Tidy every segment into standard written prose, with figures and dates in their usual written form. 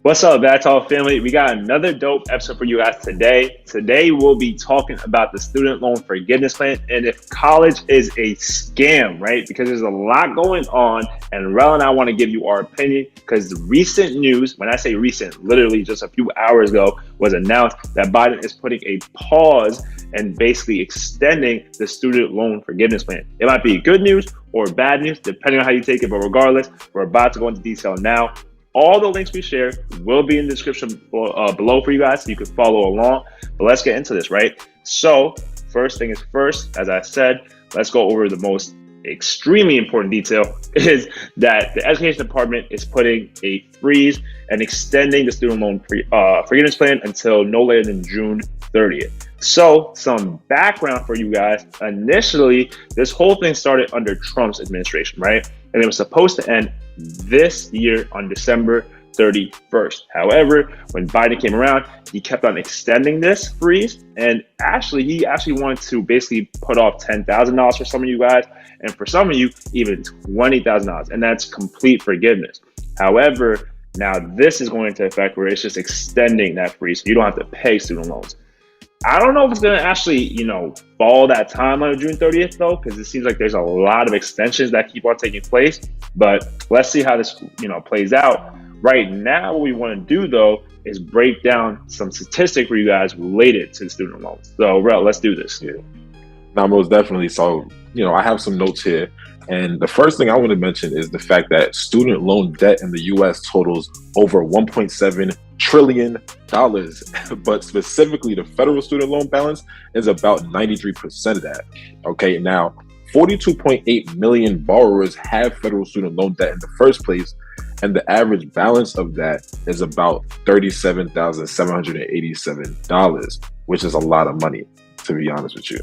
What's up, Bad Talk family? We got another dope episode for you guys today. Today, we'll be talking about the student loan forgiveness plan and if college is a scam, right? Because there's a lot going on, and Rel and I want to give you our opinion because recent news, when I say recent, literally just a few hours ago, was announced that Biden is putting a pause and basically extending the student loan forgiveness plan. It might be good news or bad news, depending on how you take it, but regardless, we're about to go into detail now. All the links we share will be in the description below for you guys so you can follow along. But let's get into this, right? So first thing is first, as I said, let's go over the most extremely important detail is that the Education Department is putting a freeze and extending the student loan forgiveness plan until no later than June 30th. So some background for you guys. Initially, this whole thing started under Trump's administration, right? And it was supposed to end this year on December 31st. However, when Biden came around, he kept on extending this freeze. And he actually wanted to basically put off $10,000 for some of you guys. And for some of you, even $20,000. And that's complete forgiveness. However, now this is going to affect where it's just extending that freeze. So you don't have to pay student loans. I don't know if it's going to actually, follow that timeline of June 30th, though, because it seems like there's a lot of extensions that keep on taking place. But let's see how this, plays out. Right now, what we want to do, though, is break down some statistics for you guys related to the student loans. So, Rel, let's do this. Yeah. Now, most definitely. So, I have some notes here. And the first thing I want to mention is the fact that student loan debt in the U.S. totals over $1.7 trillion, but specifically the federal student loan balance is about 93% of that. Okay, now 42.8 million borrowers have federal student loan debt in the first place, and the average balance of that is about $37,787, which is a lot of money, to be honest with you.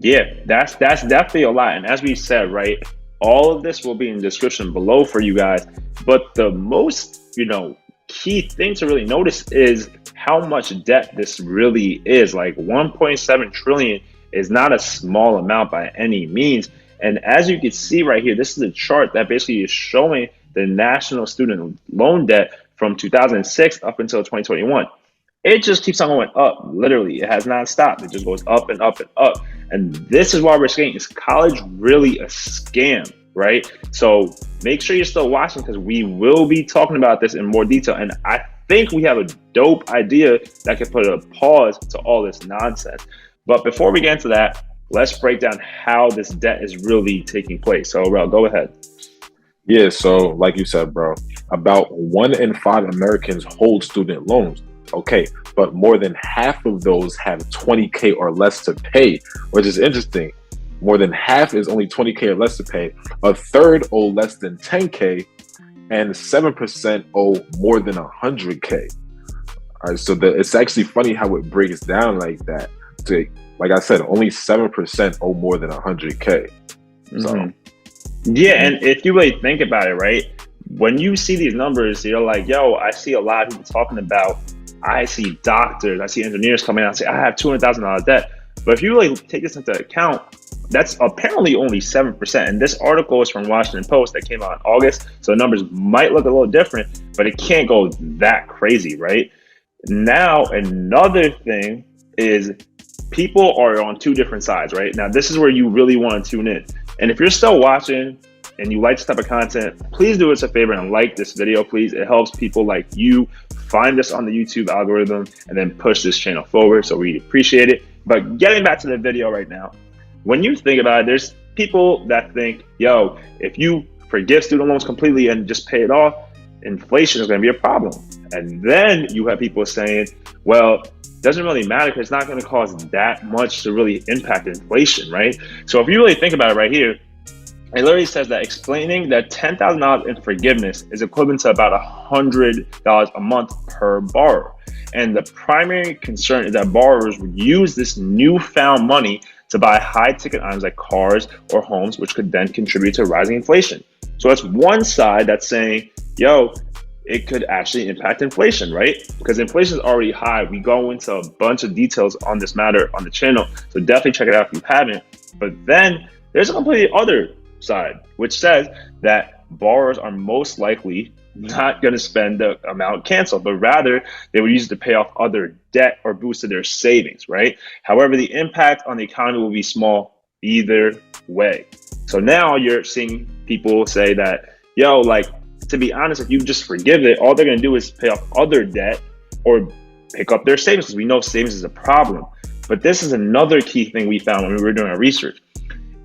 Yeah, that's definitely a lot. And as we said, right, all of this will be in the description below for you guys. But the most, key thing to really notice is how much debt this really is. Like 1.7 trillion is not a small amount by any means. And as you can see right here, this is a chart that basically is showing the national student loan debt from 2006 up until 2021. It just keeps on going up. Literally, it has not stopped. It just goes up and up and up. And this is why we're saying, is college really a scam, right? So make sure you're still watching because we will be talking about this in more detail. And I think we have a dope idea that can put a pause to all this nonsense. But before we get into that, let's break down how this debt is really taking place. So, Rel, go ahead. Yeah, so like you said, bro, about 1 in 5 Americans hold student loans. Okay, but more than half of those have 20K or less to pay, which is interesting. More than half is only 20K or less to pay. A third owe less than 10K, and 7% owe more than 100K. All right, so it's actually funny how it breaks down like that. Like I said, only 7% owe more than 100K. So, yeah, and if you really think about it, right, when you see these numbers, you're like, yo, I see a lot of people talking about, I see doctors, I see engineers coming out and say, I have $200,000 debt. But if you really take this into account, that's apparently only 7%. And this article is from Washington Post that came out in August. So the numbers might look a little different, but it can't go that crazy, right? Now, another thing is people are on two different sides, right? Now, this is where you really want to tune in. And if you're still watching and you like this type of content, please do us a favor and like this video, please. It helps people like you find us on the YouTube algorithm and then push this channel forward. So we appreciate it. But getting back to the video right now, when you think about it, there's people that think, yo, if you forgive student loans completely and just pay it off, inflation is going to be a problem. And then you have people saying, well, it doesn't really matter because it's not going to cause that much to really impact inflation, right? So if you really think about it right here, it literally says that explaining that $10,000 in forgiveness is equivalent to about $100 a month per borrower. And the primary concern is that borrowers would use this newfound money to buy high ticket items like cars or homes, which could then contribute to rising inflation. So that's one side that's saying, yo, it could actually impact inflation, right? Because inflation is already high. We go into a bunch of details on this matter on the channel. So definitely check it out if you haven't. But then there's a completely other side, which says that borrowers are most likely not going to spend the amount canceled, but rather they would use it to pay off other debt or boosted their savings, right? However, the impact on the economy will be small either way. So now you're seeing people say that, yo, like, to be honest, if you just forgive it, all they're going to do is pay off other debt or pick up their savings, because we know savings is a problem. But this is another key thing we found when we were doing our research.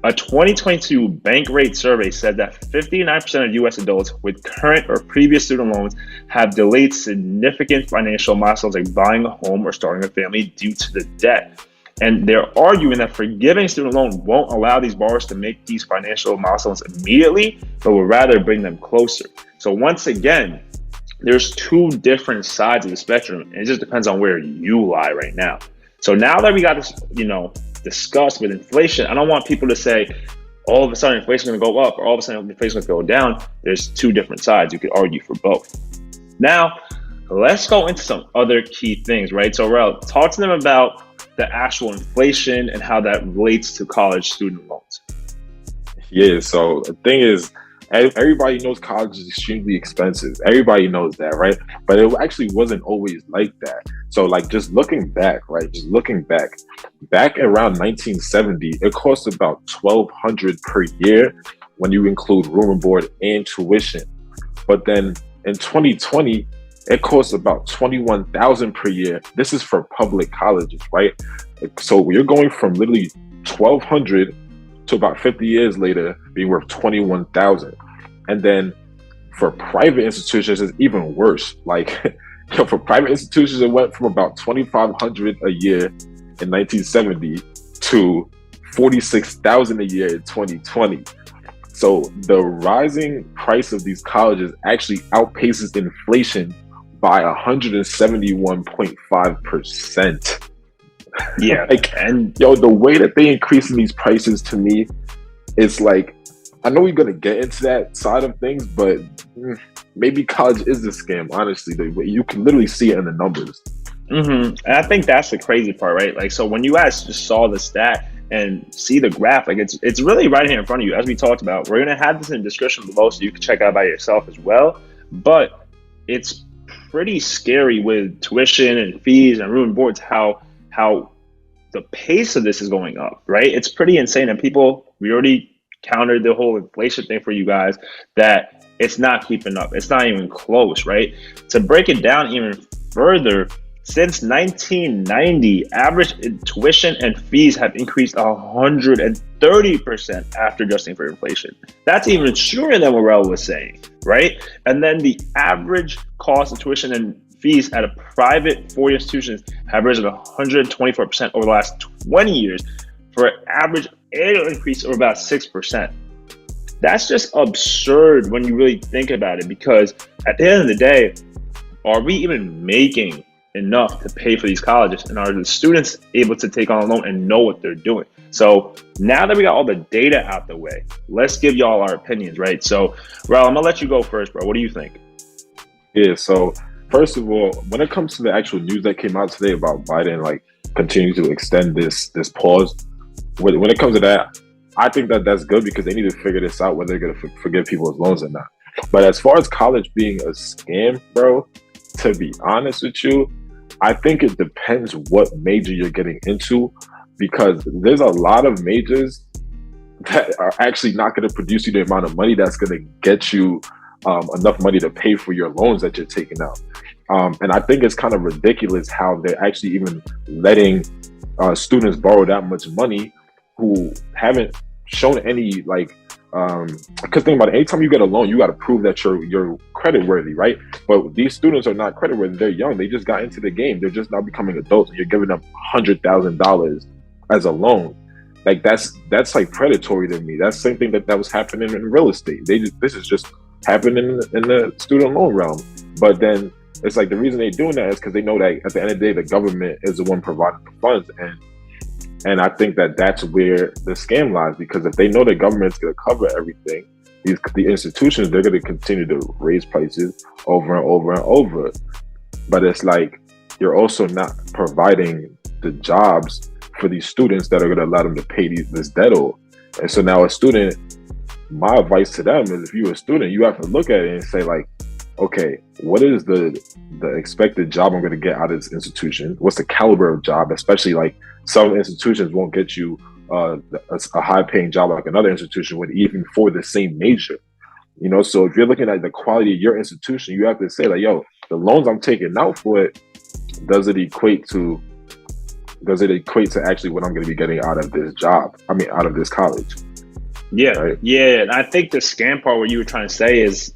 A 2022 bank rate survey said that 59% of US adults with current or previous student loans have delayed significant financial milestones like buying a home or starting a family due to the debt. And they're arguing that forgiving student loan won't allow these borrowers to make these financial milestones immediately, but will rather bring them closer. So once again, there's two different sides of the spectrum, and it just depends on where you lie right now. So now that we got this, discussed with inflation, I don't want people to say all of a sudden inflation is going to go up or all of a sudden inflation is going to go down. There's two different sides. You could argue for both. Now, let's go into some other key things, right? So, Rel, talk to them about the actual inflation and how that relates to college student loans. Yeah, so the thing is, everybody knows college is extremely expensive. Everybody knows that, right? But it actually wasn't always like that. So like just looking back around 1970, it cost about $1,200 per year when you include room and board and tuition. But then in 2020, it costs about $21,000 per year. This is for public colleges, right? So you're going from literally $1,200 to about 50 years later being worth $21,000. And then for private institutions, it's even worse. Like, for private institutions, it went from about $2,500 a year in 1970 to $46,000 a year in 2020. So the rising price of these colleges actually outpaces inflation by 171.5%. Yeah. And the way that they increasing these prices, to me, it's like, I know we're gonna get into that side of things, but maybe college is a scam. Honestly, you can literally see it in the numbers. And I think that's the crazy part, right? Like, so when you guys just saw the stat and see the graph, like it's really right here in front of you. As we talked about, we're gonna have this in the description below, so you can check out by yourself as well. But it's pretty scary with tuition and fees and room and boards how the pace of this is going up, right? It's pretty insane. And we already countered the whole inflation thing for you guys, that it's not keeping up. It's not even close, right? To break it down even further, since 1990, average tuition and fees have increased 130% after adjusting for inflation. That's even sooner than what Rel was saying, right? And then the average cost of tuition and fees at a private four-year institutions have risen 124% over the last 20 years for an average annual increase of about 6%. That's just absurd when you really think about it, because at the end of the day, are we even making enough to pay for these colleges, and are the students able to take on a loan and know what they're doing? So now that we got all the data out the way, let's give y'all our opinions, right? So Raul, I'm gonna let you go first, bro. What do you think? Yeah, so first of all, when it comes to the actual news that came out today about Biden like continuing to extend this pause, when it comes to that, I think that that's good, because they need to figure this out, whether they're going to forgive people's loans or not. But as far as college being a scam, bro, to be honest with you, I think it depends what major you're getting into, because there's a lot of majors that are actually not going to produce you the amount of money that's going to get you enough money to pay for your loans that you're taking out. And I think it's kind of ridiculous how they're actually even letting students borrow that much money who haven't shown any because think about it, anytime you get a loan, you got to prove that you're credit worthy, right? But these students are not credit worthy. They're young. They just got into the game. They're just now becoming adults, and you're giving them $100,000 as a loan. Like that's like predatory to me. That's the same thing that was happening in real estate. This is just happening in the student loan realm. But then it's like the reason they're doing that is because they know that at the end of the day, the government is the one providing the funds. And I think that that's where the scam lies, because if they know the government's going to cover everything, the institutions, they're going to continue to raise prices over and over and over. But it's like you're also not providing the jobs for these students that are going to allow them to pay this debt off. And so now a student, my advice to them is, if you're a student, you have to look at it and say, like, okay, what is the expected job I'm going to get out of this institution? What's the caliber of job? Especially like some institutions won't get you a high paying job like another institution would, even for the same major. You know, so if you're looking at the quality of your institution, you have to say like, yo, the loans I'm taking out for it, does it equate to actually what I'm going to be getting out of this job? I mean, out of this college. Yeah, right? yeah. And I think the scam part, what you were trying to say is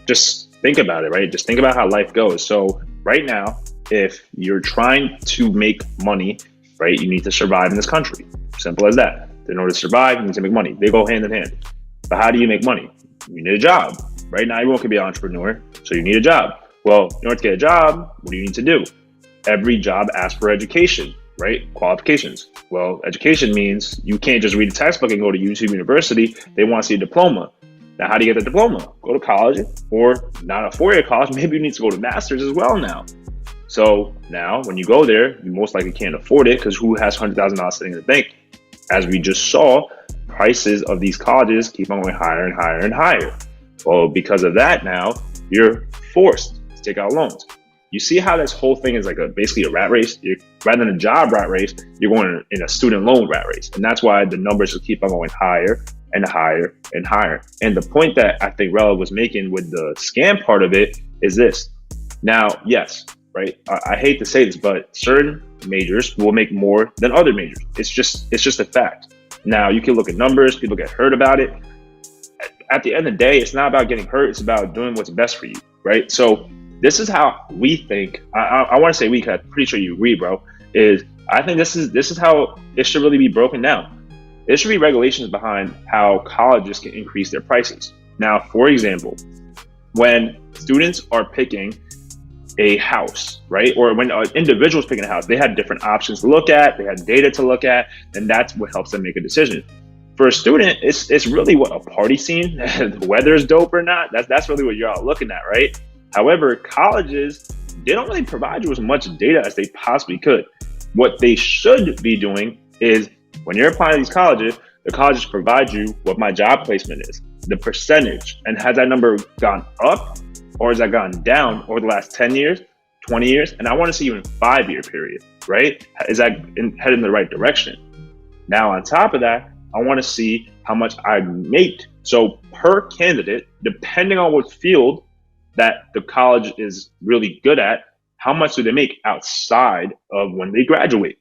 just think about it, right? Just think about how life goes. So right now, if you're trying to make money, right, you need to survive in this country. Simple as that. In order to survive, you need to make money. They go hand in hand. But how do you make money? You need a job. Right now, everyone can be an entrepreneur, so you need a job. Well, in order to get a job, what do you need to do? Every job asks for education, right? Qualifications. Well, education means you can't just read a textbook and go to YouTube University. They want to see a diploma. Now, how do you get the diploma? Go to college, or not a four-year college. Maybe you need to go to master's as well now. So now when you go there, you most likely can't afford it, because who has $100,000 sitting in the bank? As we just saw, prices of these colleges keep on going higher and higher and higher. Well, because of that, now you're forced to take out loans. You see how this whole thing is like basically a rat race? Rather than a job rat race, you're going in a student loan rat race. And that's why the numbers just keep on going higher and higher and higher. And the point that I think Rella was making with the scam part of it is this. Now, yes, right? I hate to say this, but certain majors will make more than other majors. It's just a fact. Now, you can look at numbers, people get hurt about it. At the end of the day, it's not about getting hurt. It's about doing what's best for you, right? So this is how we think. I want to say we, because I'm pretty sure you agree, bro, is I think this is how it should really be broken down. There should be regulations behind how colleges can increase their prices. Now, for example, when students are picking a house, right? Or when individuals picking a house, they had different options to look at, they had data to look at, and that's what helps them make a decision. For a student, it's really what a party scene, the weather is dope or not, that's really what you're all looking at, right? However, colleges, they don't really provide you as much data as they possibly could. What they should be doing is, when you're applying to these colleges, the colleges provide you what my job placement is, the percentage, and has that number gone up or has that gone down over the last 10 years, 20 years? And I want to see even 5-year period, right? Is that headed in the right direction? Now, on top of that, I want to see how much I make. So per candidate, depending on what field that the college is really good at, how much do they make outside of when they graduate?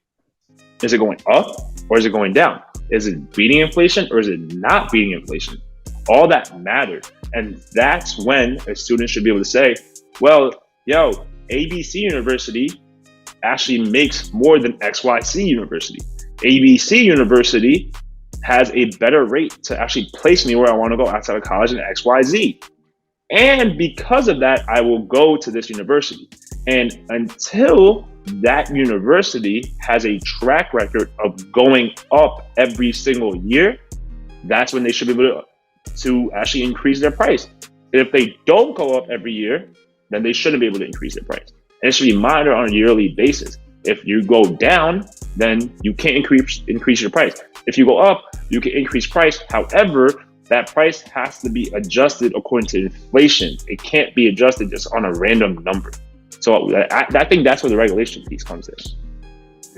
Is it going up or is it going down? Is it beating inflation or is it not beating inflation? All that matters. And that's when a student should be able to say, well, yo, ABC University actually makes more than XYC University. ABC University has a better rate to actually place me where I want to go outside of college than XYZ. And because of that, I will go to this university. And until that university has a track record of going up every single year, that's when they should be able to actually increase their price. If they don't go up every year, then they shouldn't be able to increase their price. And it should be monitored on a yearly basis. If you go down, then you can't increase your price. If you go up, you can increase price. However, that price has to be adjusted according to inflation. It can't be adjusted just on a random number. So I think that's where the regulation piece comes in.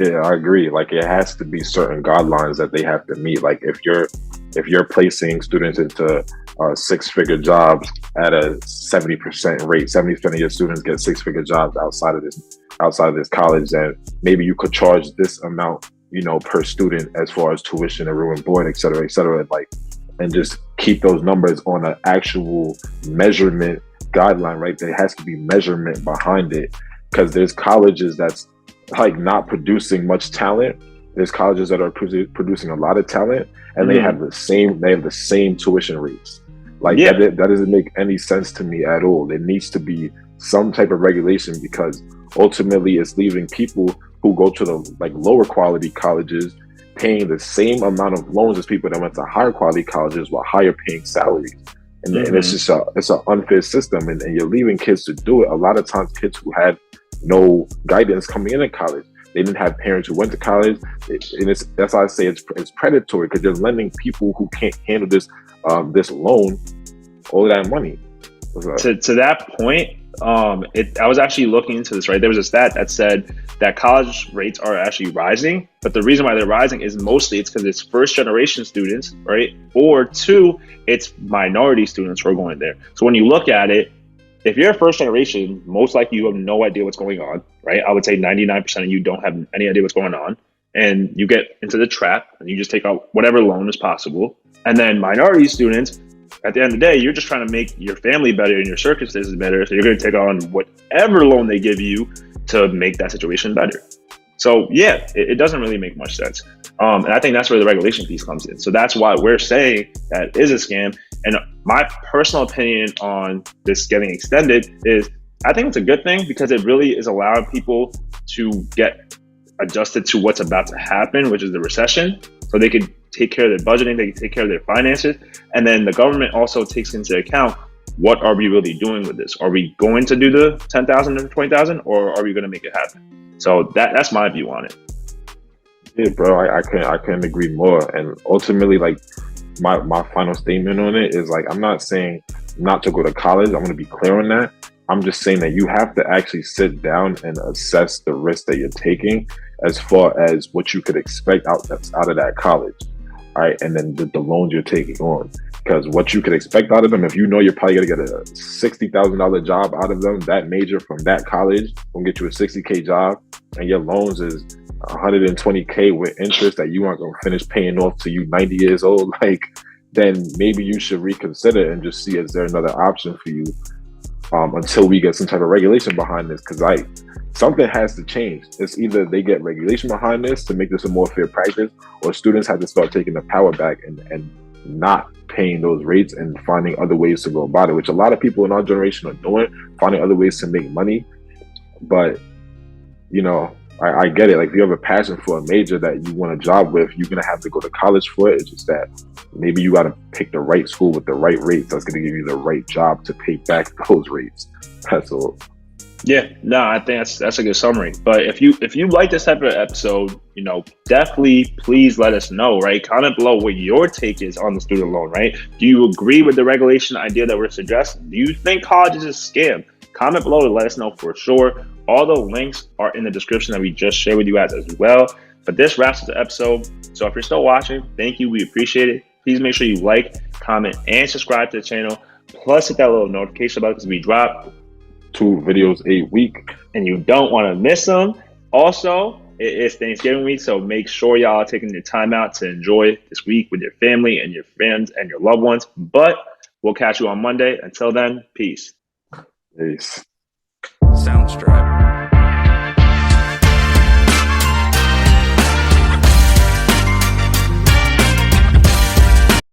Yeah, I agree. Like, it has to be certain guidelines that they have to meet. Like, if you're placing students into 6-figure jobs at a 70% rate, 70% of your students get 6-figure jobs outside of this college, then maybe you could charge this amount, per student as far as tuition and room and board, et cetera, like, and just keep those numbers on an actual measurement guideline, right? There has to be measurement behind it, because there's colleges that's like not producing much talent. There's colleges that are producing a lot of talent, and they have the same tuition rates. Like, that doesn't make any sense to me at all. There needs to be some type of regulation, because ultimately it's leaving people who go to the lower quality colleges paying the same amount of loans as people that went to higher quality colleges with higher paying salaries. And it's just it's an unfair system, and you're leaving kids to do it. A lot of times, kids who had no guidance coming in college, they didn't have parents who went to college, and that's why I say it's predatory, because they're lending people who can't handle this loan all that money. To that point, I was actually looking into this, right? There was a stat that said that college rates are actually rising, but the reason why they're rising is mostly it's because it's first generation students, right? Or two, it's minority students who are going there. So when you look at it, if you're a first generation, most likely you have no idea what's going on, right? I would say 99% of you don't have any idea what's going on. And you get into the trap and you just take out whatever loan is possible. And then minority students, at the end of the day, you're just trying to make your family better and your circumstances better. So you're going to take on whatever loan they give you to make that situation better. So yeah, it doesn't really make much sense. And I think that's where the regulation piece comes in. So that's why we're saying that is a scam. And my personal opinion on this getting extended is I think it's a good thing because it really is allowing people to get adjusted to what's about to happen, which is the recession. So they could take care of their budgeting, they can take care of their finances. And then the government also takes into account, what are we really doing with this? Are we going to do the 10,000 or 20,000 or are we going to make it happen? So that's my view on it. Yeah, bro, I couldn't agree more. And ultimately, like my final statement on it is like, I'm not saying not to go to college. I'm going to be clear on that. I'm just saying that you have to actually sit down and assess the risk that you're taking as far as what you could expect out of that college. All right. And then the loans you're taking on, because what you could expect out of them, if you know you're probably going to get a $60,000 job out of them, that major from that college will get you a $60K job, and your loans is $120K with interest that you aren't going to finish paying off till you 90 years old, like, then maybe you should reconsider and just see, is there another option for you until we get some type of regulation behind this? Because something has to change. It's either they get regulation behind this to make this a more fair practice, or students have to start taking the power back and not paying those rates and finding other ways to go about it, which a lot of people in our generation are doing, finding other ways to make money. But, you know, I get it. Like, if you have a passion for a major that you want a job with, you're going to have to go to college for it. It's just that maybe you got to pick the right school with the right rates that's going to give you the right job to pay back those rates. That's all. Yeah, no, I think that's a good summary. But if you like this type of episode, you know, definitely please let us know, right? Comment below what your take is on the student loan, right? Do you agree with the regulation idea that we're suggesting? Do you think college is a scam? Comment below to let us know for sure. All the links are in the description that we just shared with you guys as well. But this wraps up the episode. So if you're still watching, thank you. We appreciate it. Please make sure you like, comment, and subscribe to the channel. Plus hit that little notification button because we drop 2 videos a week and you don't want to miss them. Also, it's Thanksgiving week, so make sure y'all are taking your time out to enjoy this week with your family and your friends and your loved ones. But we'll catch you on Monday. Until then, peace. Peace. Soundstripe.